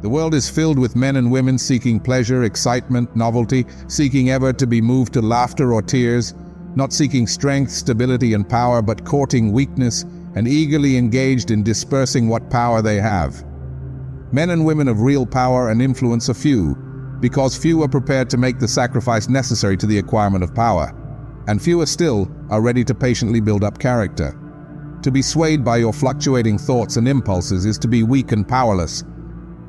The world is filled with men and women seeking pleasure, excitement, novelty, seeking ever to be moved to laughter or tears, not seeking strength, stability, and power, but courting weakness and eagerly engaged in dispersing what power they have. Men and women of real power and influence are few, because few are prepared to make the sacrifice necessary to the acquirement of power, and fewer still are ready to patiently build up character. To be swayed by your fluctuating thoughts and impulses is to be weak and powerless.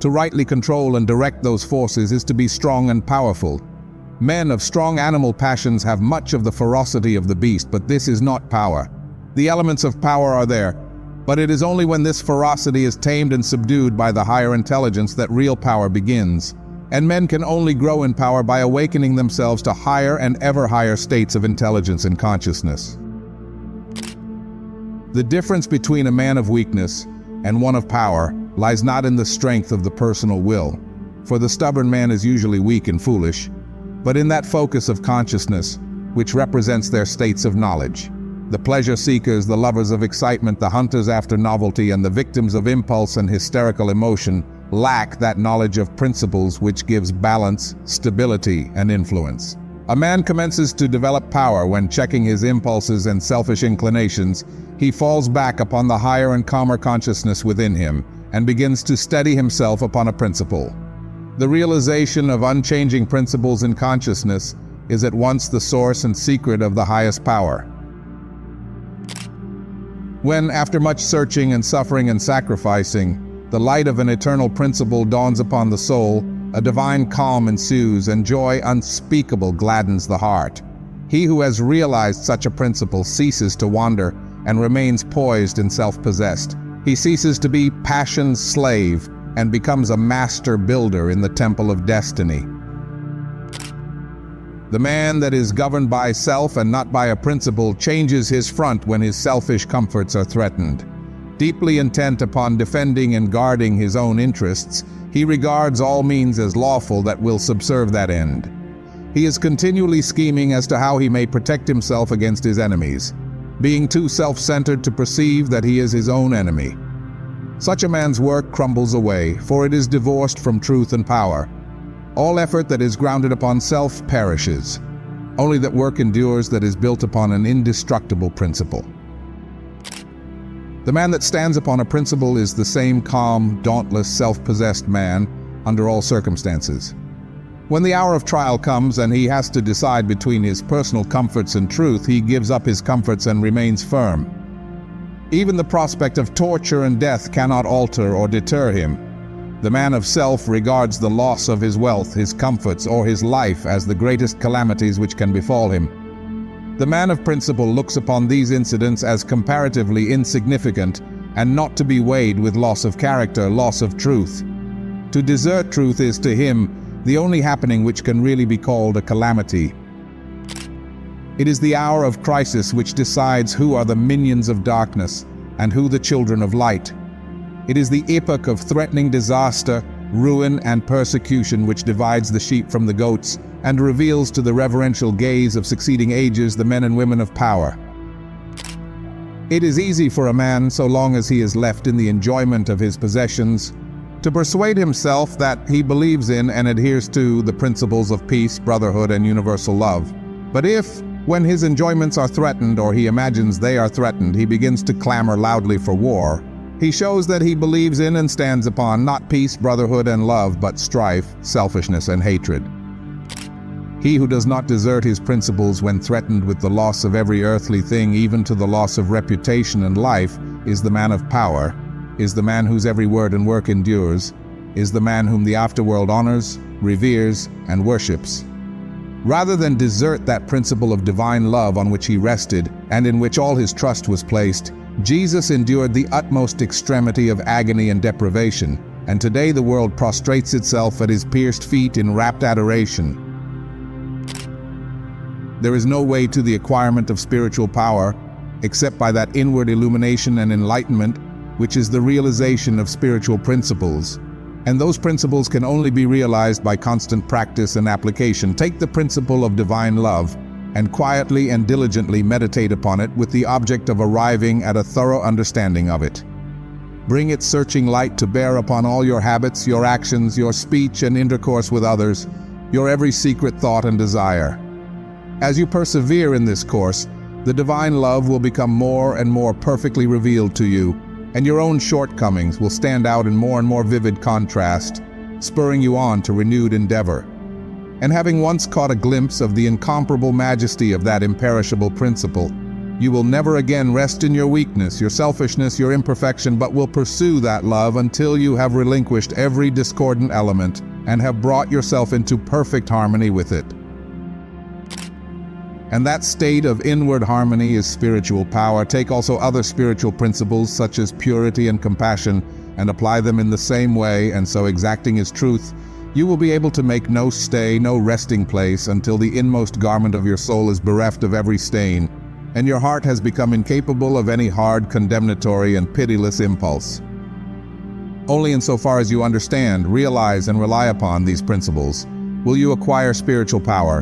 To rightly control and direct those forces is to be strong and powerful. Men of strong animal passions have much of the ferocity of the beast, but this is not power. The elements of power are there, but it is only when this ferocity is tamed and subdued by the higher intelligence that real power begins. And men can only grow in power by awakening themselves to higher and ever higher states of intelligence and consciousness. The difference between a man of weakness and one of power lies not in the strength of the personal will, for the stubborn man is usually weak and foolish, but in that focus of consciousness which represents their states of knowledge. The pleasure seekers, the lovers of excitement, the hunters after novelty, and the victims of impulse and hysterical emotion lack that knowledge of principles which gives balance, stability, and influence. A man commences to develop power when, checking his impulses and selfish inclinations, he falls back upon the higher and calmer consciousness within him and begins to steady himself upon a principle. The realization of unchanging principles in consciousness is at once the source and secret of the highest power. When, after much searching and suffering and sacrificing, the light of an eternal principle dawns upon the soul, a divine calm ensues, and joy unspeakable gladdens the heart. He who has realized such a principle ceases to wander and remains poised and self-possessed. He ceases to be passion's slave and becomes a master builder in the temple of destiny. The man that is governed by self and not by a principle changes his front when his selfish comforts are threatened. Deeply intent upon defending and guarding his own interests, he regards all means as lawful that will subserve that end. He is continually scheming as to how he may protect himself against his enemies, being too self-centered to perceive that he is his own enemy. Such a man's work crumbles away, for it is divorced from truth and power. All effort that is grounded upon self perishes. Only that work endures that is built upon an indestructible principle. The man that stands upon a principle is the same calm, dauntless, self-possessed man under all circumstances. When the hour of trial comes and he has to decide between his personal comforts and truth, he gives up his comforts and remains firm. Even the prospect of torture and death cannot alter or deter him. The man of self regards the loss of his wealth, his comforts, or his life as the greatest calamities which can befall him. The man of principle looks upon these incidents as comparatively insignificant and not to be weighed with loss of character, loss of truth. To desert truth is to him the only happening which can really be called a calamity. It is the hour of crisis which decides who are the minions of darkness and who the children of light. It is the epoch of threatening disaster, ruin, and persecution which divides the sheep from the goats and reveals to the reverential gaze of succeeding ages the men and women of power. It is easy for a man, so long as he is left in the enjoyment of his possessions, to persuade himself that he believes in and adheres to the principles of peace, brotherhood, and universal love. But if, when his enjoyments are threatened or he imagines they are threatened, he begins to clamor loudly for war, he shows that he believes in and stands upon not peace, brotherhood, and love, but strife, selfishness, and hatred. He who does not desert his principles when threatened with the loss of every earthly thing, even to the loss of reputation and life, is the man of power, is the man whose every word and work endures, is the man whom the afterworld honors, reveres, and worships. Rather than desert that principle of divine love on which he rested and in which all his trust was placed, Jesus endured the utmost extremity of agony and deprivation, and today the world prostrates itself at his pierced feet in rapt adoration. There is no way to the acquirement of spiritual power except by that inward illumination and enlightenment which is the realization of spiritual principles. And those principles can only be realized by constant practice and application. Take the principle of divine love and quietly and diligently meditate upon it with the object of arriving at a thorough understanding of it. Bring its searching light to bear upon all your habits, your actions, your speech and intercourse with others, your every secret thought and desire. As you persevere in this course, the divine love will become more and more perfectly revealed to you, and your own shortcomings will stand out in more and more vivid contrast, spurring you on to renewed endeavor. And having once caught a glimpse of the incomparable majesty of that imperishable principle, you will never again rest in your weakness, your selfishness, your imperfection, but will pursue that love until you have relinquished every discordant element and have brought yourself into perfect harmony with it. And that state of inward harmony is spiritual power. Take also other spiritual principles such as purity and compassion and apply them in the same way, and so exacting is truth, you will be able to make no stay, no resting place until the inmost garment of your soul is bereft of every stain, and your heart has become incapable of any hard, condemnatory, and pitiless impulse. Only insofar as you understand, realize, and rely upon these principles will you acquire spiritual power,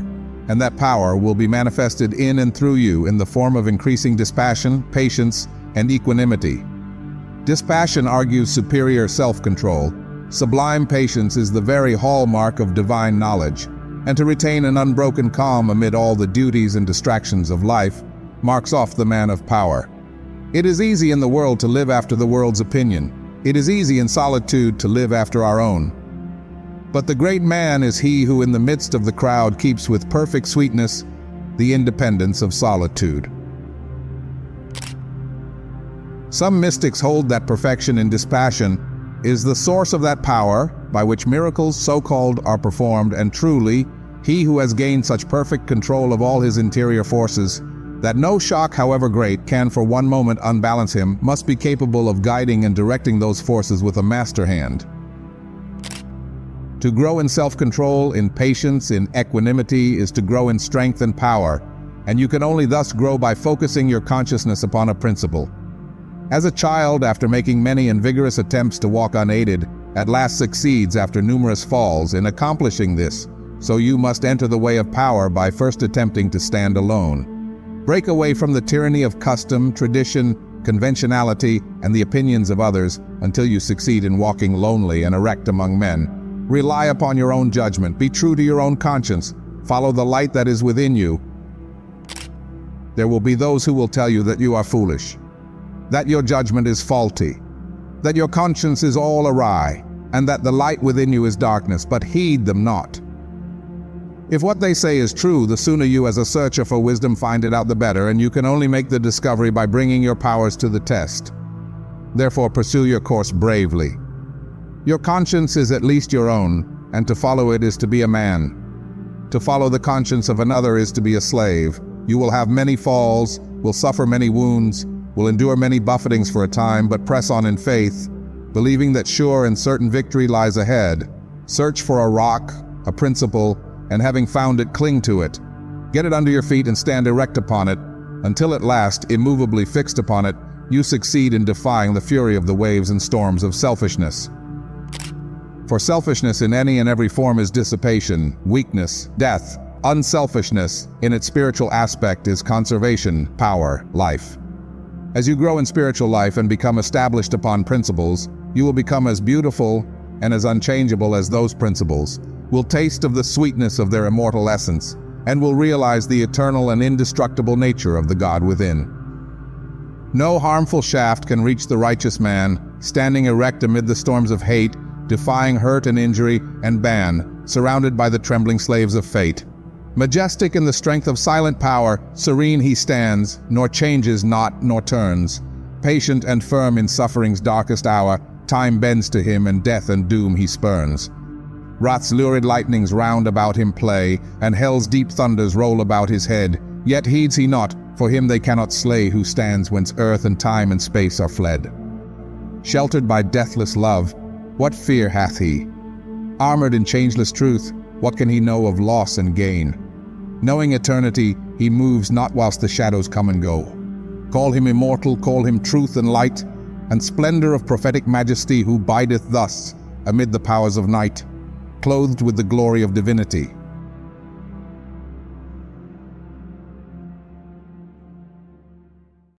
and that power will be manifested in and through you in the form of increasing dispassion, patience, and equanimity. Dispassion argues superior self-control. Sublime patience is the very hallmark of divine knowledge, and to retain an unbroken calm amid all the duties and distractions of life marks off the man of power. It is easy in the world to live after the world's opinion. It is easy in solitude to live after our own. But the great man is he who in the midst of the crowd keeps with perfect sweetness the independence of solitude. Some mystics hold that perfection in dispassion is the source of that power by which miracles so-called are performed, and truly, he who has gained such perfect control of all his interior forces that no shock, however great, can for one moment unbalance him, must be capable of guiding and directing those forces with a master hand. To grow in self-control, in patience, in equanimity, is to grow in strength and power, and you can only thus grow by focusing your consciousness upon a principle. As a child, after making many and vigorous attempts to walk unaided, at last succeeds after numerous falls in accomplishing this, so you must enter the way of power by first attempting to stand alone. Break away from the tyranny of custom, tradition, conventionality, and the opinions of others until you succeed in walking lonely and erect among men. Rely upon your own judgment. Be true to your own conscience. Follow the light that is within you. There will be those who will tell you that you are foolish, that your judgment is faulty, that your conscience is all awry, and that the light within you is darkness, but heed them not. If what they say is true, the sooner you as a searcher for wisdom find it out, the better, and you can only make the discovery by bringing your powers to the test. Therefore, pursue your course bravely. Your conscience is at least your own, and to follow it is to be a man. To follow the conscience of another is to be a slave. You will have many falls, will suffer many wounds, will endure many buffetings for a time, but press on in faith, believing that sure and certain victory lies ahead. Search for a rock, a principle, and having found it, cling to it. Get it under your feet and stand erect upon it, until at last, immovably fixed upon it, you succeed in defying the fury of the waves and storms of selfishness. For selfishness in any and every form is dissipation, weakness, death. Unselfishness, in its spiritual aspect, is conservation, power, life. As you grow in spiritual life and become established upon principles, you will become as beautiful and as unchangeable as those principles, will taste of the sweetness of their immortal essence, and will realize the eternal and indestructible nature of the God within. No harmful shaft can reach the righteous man, standing erect amid the storms of hate, defying hurt and injury and ban, surrounded by the trembling slaves of fate. Majestic in the strength of silent power, serene he stands, nor changes not nor turns. Patient and firm in suffering's darkest hour, time bends to him and death and doom he spurns. Wrath's lurid lightnings round about him play, and hell's deep thunders roll about his head. Yet heeds he not, for him they cannot slay who stands whence earth and time and space are fled. Sheltered by deathless love, what fear hath he? Armored in changeless truth, what can he know of loss and gain? Knowing eternity, he moves not whilst the shadows come and go. Call him immortal, call him truth and light, and splendor of prophetic majesty, who bideth thus amid the powers of night, clothed with the glory of divinity.